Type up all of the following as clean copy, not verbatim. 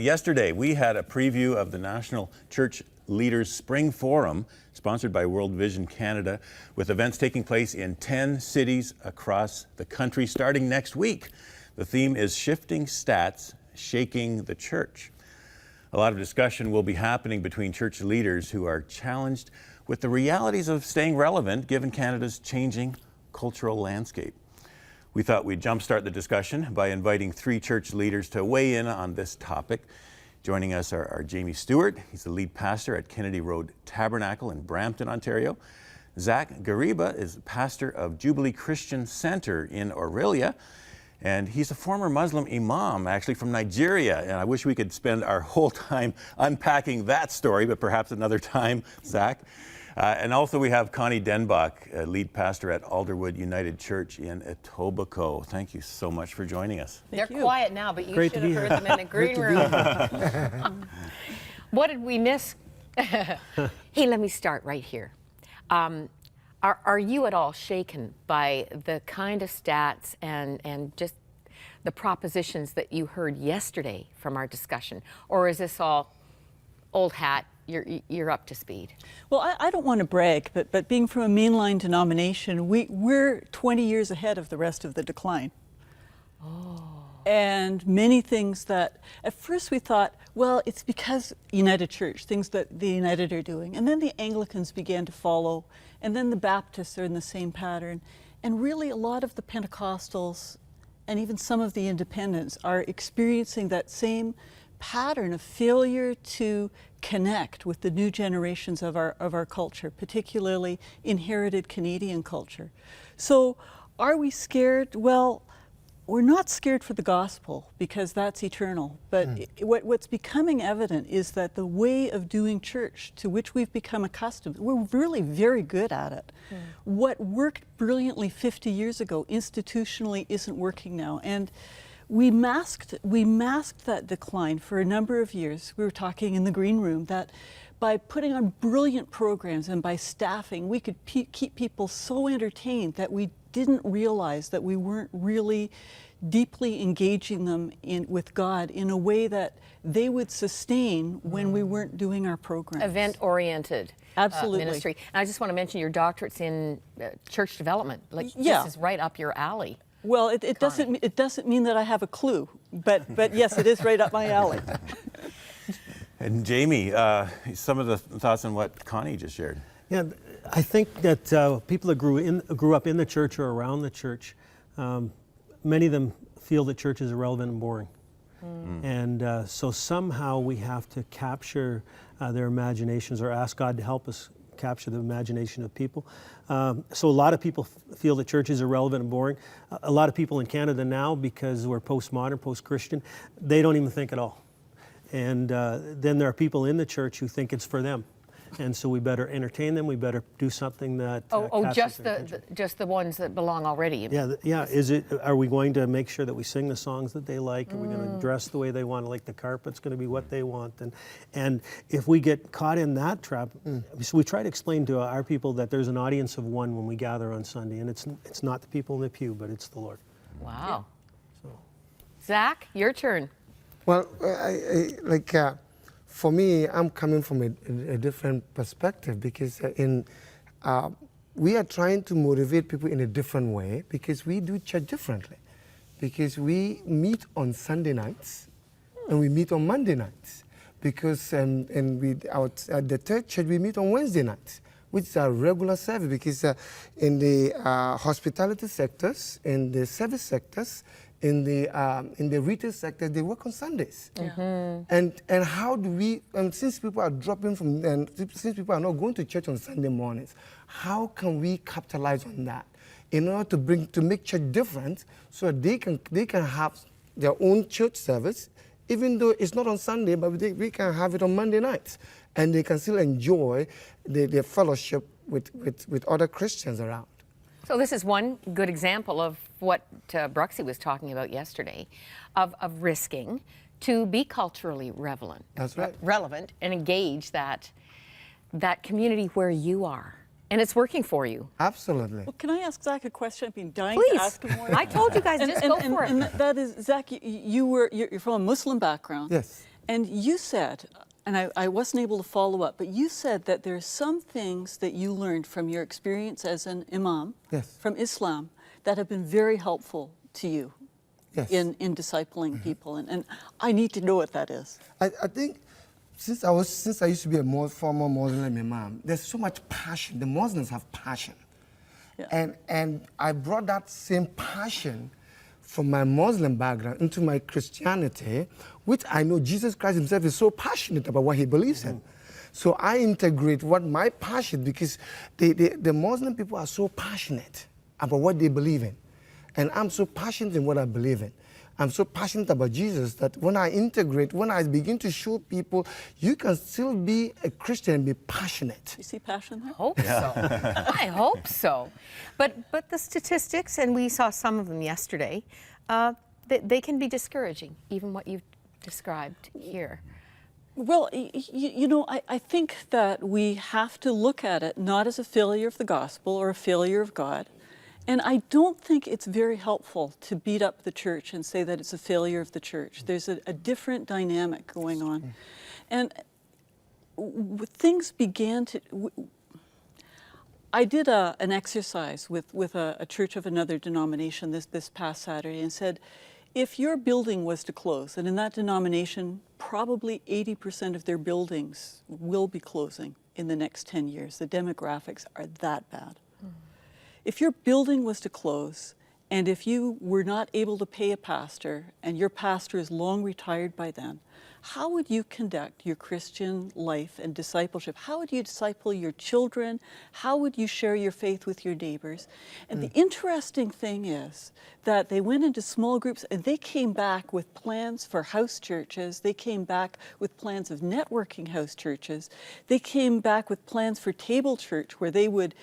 Yesterday, we had a preview of the National Church Leaders Spring Forum, sponsored by World Vision Canada, with events taking place in 10 cities across the country starting next week. The theme is Shifting Stats, Shaking the Church. A lot of discussion will be happening between church leaders who are challenged with the realities of staying relevant given Canada's changing cultural landscape. We thought we'd jumpstart the discussion by inviting three church leaders to weigh in on this topic. Joining us are Jamie Stewart. He's the lead pastor at Kennedy Road Tabernacle in Brampton, Ontario. Zach Gariba is pastor of Jubilee Christian Center in Orillia. And he's a former Muslim imam, actually from Nigeria. And I wish we could spend our whole time unpacking that story, but perhaps another time, Zach. And also we have Connie Denbach, lead pastor at Alderwood United Church in Etobicoke. Thank you so much for joining us. They're quiet now, but you should have heard them in the green room. What did we miss? Hey, let me start right here. Are you at all shaken by the kind of stats and just the propositions that you heard yesterday from our discussion? Or is this all old hat? You're up to speed? Well, I don't want to brag, but being from a mainline denomination, we're 20 years ahead of the rest of the decline. Oh. And many things that, at first we thought, well, it's because United Church, things that the United are doing. And then the Anglicans began to follow, and then the Baptists are in the same pattern. And really a lot of the Pentecostals and even some of the independents are experiencing that same pattern of failure to connect with the new generations of our culture, particularly inherited Canadian culture. So are we scared? Well, we're not scared for the gospel because that's eternal. But what's becoming evident is that the way of doing church to which we've become accustomed, we're really very good at it. What worked brilliantly 50 years ago institutionally isn't working now. And we masked that decline for a number of years. We were talking in the green room that by putting on brilliant programs and by staffing, we could keep people so entertained that we didn't realize that we weren't really deeply engaging them with God in a way that they would sustain when we weren't doing our programs. Event-oriented ministry. And I just want to mention your doctorate's in church development. This is right up your alley. Well, it doesn't mean that I have a clue, but yes, it is right up my alley. And Jamie, some of the thoughts on what Connie just shared. Yeah, I think that people that grew up in the church or around the church, many of them feel that church is irrelevant and boring. And so somehow we have to capture their imaginations or ask God to help us capture the imagination of people. So a lot of people feel that church is irrelevant and boring. A lot of people in Canada now, because we're postmodern, post-Christian, they don't even think at all. And then there are people in the church who think it's for them. And so we better entertain them. We better do something that just the ones that belong already. Yeah. Are we going to make sure that we sing the songs that they like? Are we going to dress the way they want? Like the carpet's going to be what they want. And if we get caught in that trap, so we try to explain to our people that there's an audience of one when we gather on Sunday, and it's not the people in the pew, but it's the Lord. Wow. Yeah. So, Zach, your turn. Well, for me, I'm coming from a different perspective because we are trying to motivate people in a different way because we do church differently. Because we meet on Sunday nights and we meet on Monday nights. Because at the third church, we meet on Wednesday nights, which is our regular service. Because in the hospitality sectors, in the service sectors, in the retail sector, they work on Sundays. And how do we, since people are dropping from, and since people are not going to church on Sunday mornings, how can we capitalize on that in order to make church different so that they can have their own church service, even though it's not on Sunday, but we can have it on Monday nights, and they can still enjoy their fellowship with other Christians around. So this is one good example of what Bruxy was talking about yesterday, of risking to be culturally relevant. That's right. Relevant and engage that community where you are. And it's working for you. Absolutely. Well, can I ask Zach a question? I've been dying Please. to ask him more. I told you guys, just go for it. And that is, Zach, you're from a Muslim background. Yes. And you said, and I wasn't able to follow up, but you said that there are some things that you learned from your experience as an imam Yes. from Islam that have been very helpful to you Yes. in discipling people. And I need to know what that is. I think since I used to be a more former Muslim imam, there's so much passion. The Muslims have passion. Yeah. And I brought that same passion from my Muslim background into my Christianity, which I know Jesus Christ himself is so passionate about what he believes in. So I integrate what my passion, because the Muslim people are so passionate about what they believe in. And I'm so passionate in what I believe in. I'm so passionate about Jesus that when I integrate, when I begin to show people, you can still be a Christian and be passionate. You see passion there? Hope so. I hope so. But the statistics, and we saw some of them yesterday, they can be discouraging, even what you've described here. Well, you know, I think that we have to look at it not as a failure of the gospel or a failure of God. And I don't think it's very helpful to beat up the church and say that it's a failure of the church. There's a different dynamic going on. And things began to... I did an exercise with a church of another denomination this past Saturday and said, if your building was to close, and in that denomination, probably 80% of their buildings will be closing in the next 10 years. The demographics are that bad. If your building was to close, and if you were not able to pay a pastor, and your pastor is long retired by then, how would you conduct your Christian life and discipleship? How would you disciple your children? How would you share your faith with your neighbors? And the interesting thing is that they went into small groups and they came back with plans for house churches. They came back with plans of networking house churches. They came back with plans for table church, where they would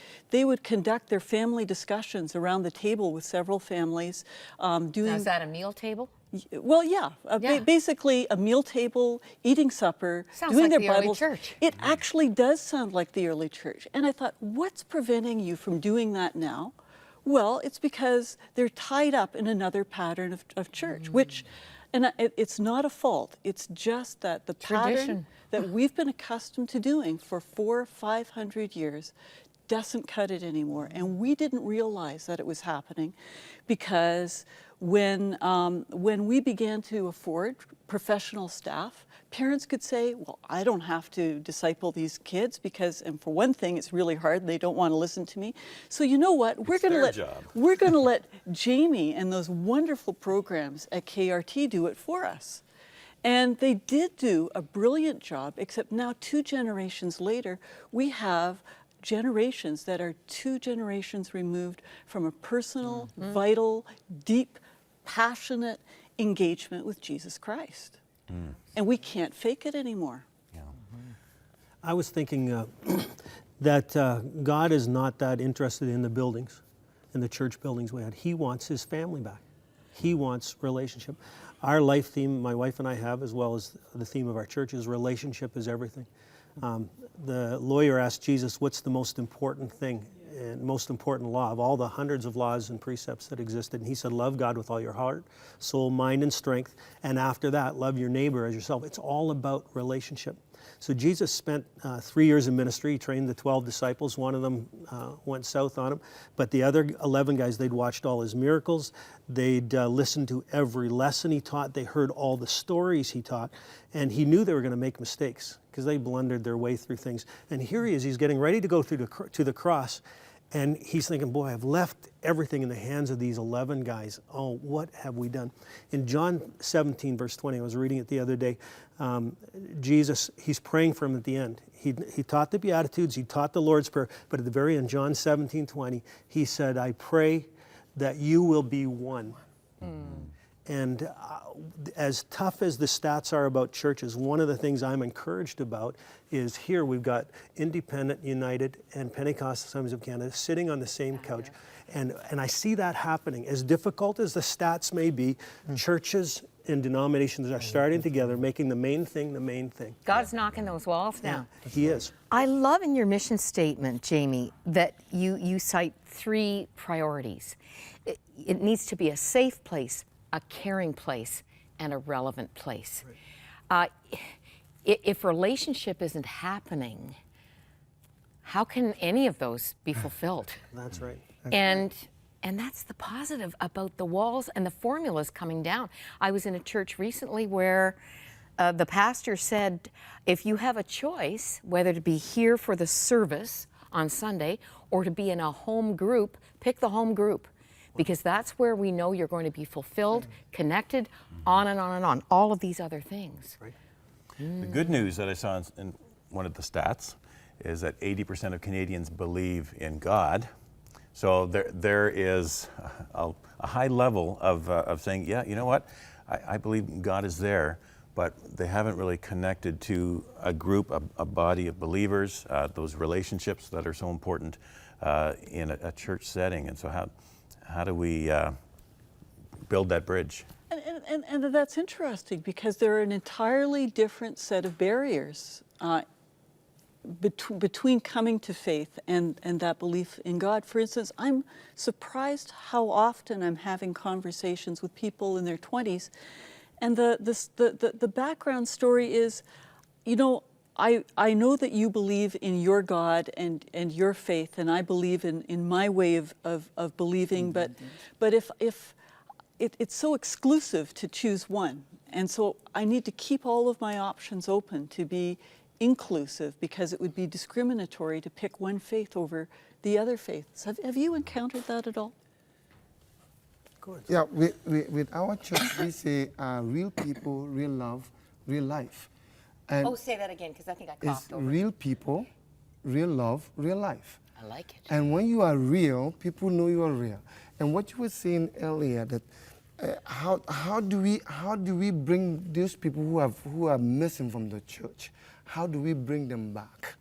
conduct their family discussions around the table with several families. Now, is that a meal table? Well, yeah. Basically a meal table, eating supper, Sounds doing like their the early Bibles. church. It actually does sound like the early church. And I thought, what's preventing you from doing that now? Well, it's because they're tied up in another pattern of church, which, and it's not a fault. It's just that the pattern Tradition. that we've been accustomed to doing for 400 or 500 years doesn't cut it anymore. And we didn't realize that it was happening because when we began to afford professional staff, parents could say, well, I don't have to disciple these kids because, and for one thing, it's really hard and they don't want to listen to me. So you know what? We're going to let Jamie and those wonderful programs at KRT do it for us. And they did do a brilliant job, except now 2 generations later, we have generations that are 2 generations removed from a personal, vital, deep, passionate engagement with Jesus Christ. And we can't fake it anymore. I was thinking that God is not that interested in the buildings, in the church buildings we had. He wants his family back. He wants relationship. Our life theme, my wife and I have, as well as the theme of our church, is relationship is everything. The lawyer asked Jesus, what's the most important thing and most important law of all the hundreds of laws and precepts that existed? And he said, love God with all your heart, soul, mind, and strength. And after that, love your neighbor as yourself. It's all about relationship. So Jesus spent 3 years in ministry. He trained the 12 disciples. One of them went south on him. But the other 11 guys, they'd watched all his miracles. They'd listened to every lesson he taught. They heard all the stories he taught. And he knew they were going to make mistakes because they blundered their way through things. And here he is. He's getting ready to go to the cross. And he's thinking, boy, I've left everything in the hands of these 11 guys. Oh, what have we done? In John 17, verse 20, I was reading it the other day, Jesus, he's praying for him at the end. He taught the Beatitudes, he taught the Lord's Prayer, but at the very end, John 17, 20, he said, I pray that you will be one. And as tough as the stats are about churches, one of the things I'm encouraged about is here we've got Independent, United, and Pentecostal Assemblies of Canada sitting on the same couch. And I see that happening. As difficult as the stats may be, churches and denominations are starting together, making the main thing the main thing. God's knocking those walls down. He is. I love in your mission statement, Jamie, that you cite 3 priorities. It needs to be a safe place, a caring place, and a relevant place. If relationship isn't happening, how can any of those be fulfilled? That's right. And that's the positive about the walls and the formulas coming down. I was in a church recently where the pastor said, if you have a choice whether to be here for the service on Sunday or to be in a home group, pick the home group, because that's where we know you're going to be fulfilled, connected, on and on and on. All of these other things. Right. The good news that I saw in one of the stats is that 80% of Canadians believe in God. So there is a high level of saying, yeah, you know what, I believe God is there, but they haven't really connected to a group, a body of believers, those relationships that are so important in a church setting. And so how do we build that bridge? And that's interesting because they're an entirely different set of barriers between coming to faith and that belief in God. For instance, I'm surprised how often I'm having conversations with people in their 20s, and the background story is, you know, I know that you believe in your God and your faith, and I believe in my way of believing, but if it's so exclusive to choose one, and so I need to keep all of my options open to be inclusive, because it would be discriminatory to pick one faith over the other faiths. Have you encountered that at all? Yeah, with our church, we say real people, real love, real life. And Oh, say that again, because I think I it's coughed over. real people, real love, real life. I like it. And when you are real, people know you are real. And what you were saying earlier, that how do we bring those people who are missing from the church? How do we bring them back?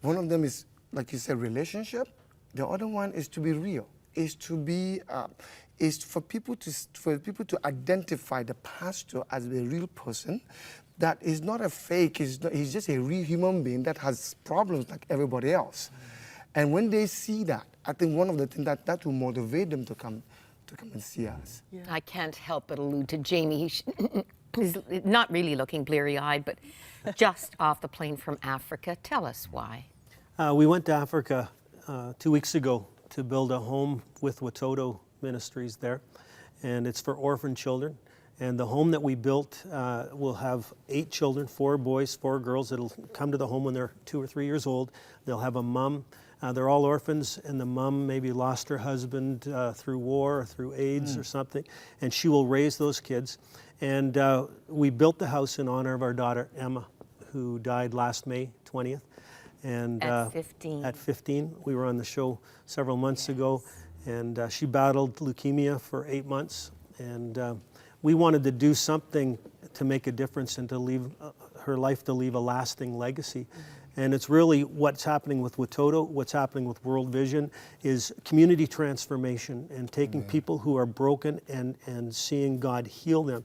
One of them is, like you said, relationship. The other one is to be real. Is for people to identify the pastor as a real person, that is not a fake. He's just a real human being that has problems like everybody else. And when they see that, I think one of the things that will motivate them to come and see us. Yeah. I can't help but allude to Jamie. He's not really looking bleary-eyed, but just off the plane from Africa. Tell us why. We went to Africa 2 weeks ago to build a home with Watoto Ministries there, and it's for orphan children. And the home that we built will have 8 children, 4 boys, 4 girls. That'll come to the home when they're 2 or 3 years old. They'll have a mom. They're all orphans, and the mom maybe lost her husband through war or through AIDS or something, and she will raise those kids. And we built the house in honor of our daughter, Emma, who died last May 20th. And At 15. At 15. We were on the show several months ago, and she battled leukemia for 8 months. And we wanted to do something to make a difference and to leave her life, to leave a lasting legacy. And it's really what's happening with Watoto, what's happening with World Vision, is community transformation and taking people who are broken and seeing God heal them.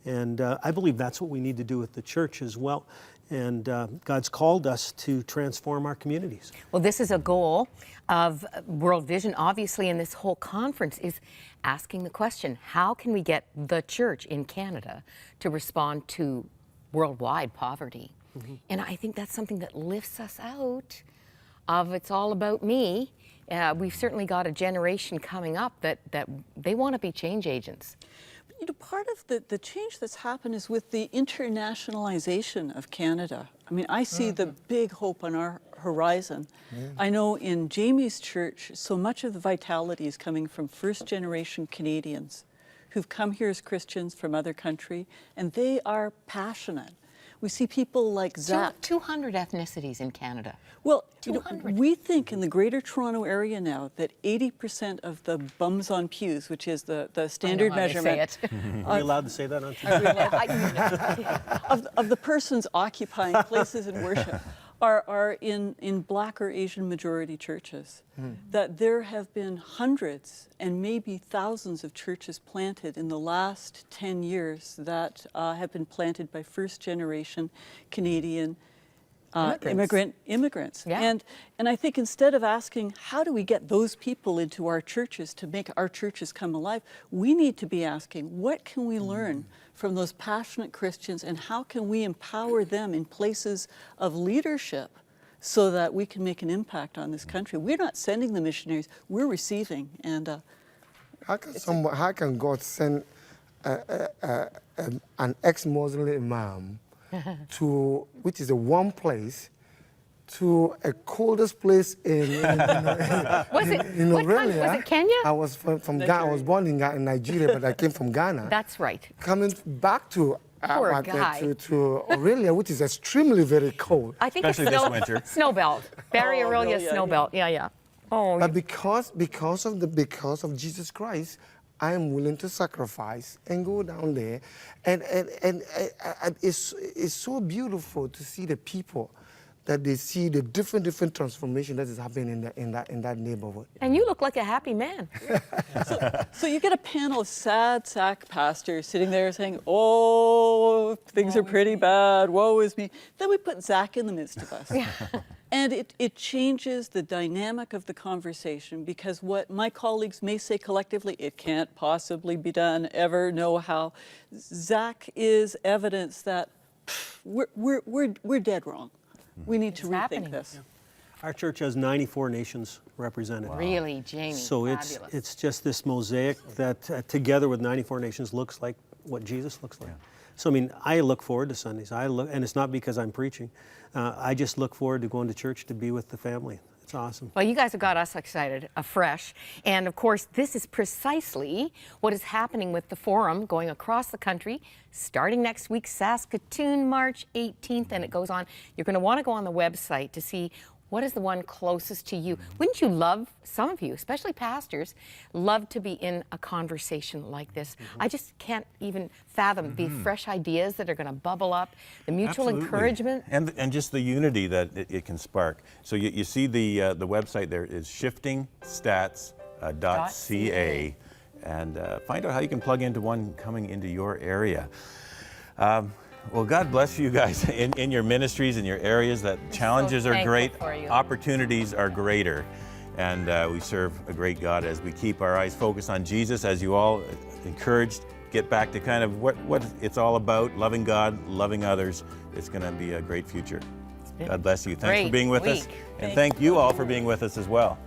And I believe that's what we need to do with the church as well. And God's called us to transform our communities. Well, this is a goal of World Vision, obviously, and this whole conference is asking the question, how can we get the church in Canada to respond to worldwide poverty? And I think that's something that lifts us out of it's all about me. We've certainly got a generation coming up that they want to be change agents. You know, part of the change that's happened is with the internationalization of Canada. I mean, I see the big hope on our horizon. I know in Jamie's church, so much of the vitality is coming from first-generation Canadians who've come here as Christians from other country, and they are passionate. We see people like Zach. 200 ethnicities in Canada. Well, you know, 200. we think in the Greater Toronto area now that 80% of the bums on pews, which is the standard measurement, Are you allowed to say that on TV? of the persons occupying places in worship are in Black or Asian majority churches. That there have been hundreds and maybe thousands of churches planted in the last 10 years that have been planted by first generation Canadian immigrants. Yeah. And I think instead of asking, how do we get those people into our churches to make our churches come alive, we need to be asking, what can we learn from those passionate Christians, and how can we empower them in places of leadership so that we can make an impact on this country? We're not sending the missionaries, we're receiving. And how can God send an ex-Muslim imam to, which is a warm place, to a coldest place in Was it, in what country? Australia? Was it Kenya? I was from Ghana. I was born in Nigeria, but I came from Ghana. That's right. Coming back to Poor guy. to Aurelia, which is extremely very cold. I think Especially it's this winter. Snowbelt. Barry Oh, Aurelia yeah, Snowbelt. Yeah. Oh, But because of Jesus Christ, I am willing to sacrifice and go down there, and it's so beautiful to see the people, that they see the different transformation that is happening in that neighborhood. and you look like a happy man. so you get a panel of sad sack pastors sitting there saying, oh, things are pretty bad, woe is me. Then we put Zach in the midst of us. And it changes the dynamic of the conversation, because what my colleagues may say collectively, it can't possibly be done, ever, no how. Zach is evidence that we're dead wrong. We need to rethink happening. this. Our church has 94 nations represented. Really, Jamie. So fabulous. it's just this mosaic that together with 94 nations looks like what Jesus looks like. So I mean, I look forward to Sundays. And it's not because I'm preaching. I just look forward to going to church to be with the family. It's awesome. Well, you guys have got us excited afresh. And of course, this is precisely what is happening with the forum going across the country, starting next week, Saskatoon, March 18th, and it goes on. You're going to want to go on the website to see what is the one closest to you. Wouldn't you love, some of you, especially pastors, love to be in a conversation like this? I just can't even fathom the fresh ideas that are going to bubble up, the mutual Absolutely. encouragement. And just the unity that it can spark. So you see the website there is shiftingstats.ca, and find out how you can plug into one coming into your area. Well, God bless you guys in your ministries, in your areas. That challenges are thankful great, for you. opportunities are greater, and we serve a great God as we keep our eyes focused on Jesus, as you all encouraged. Get back to kind of what it's all about, loving God, loving others. It's going to be a great future. God bless you. Thanks for great being with us. week. And thank you all for being with us as well.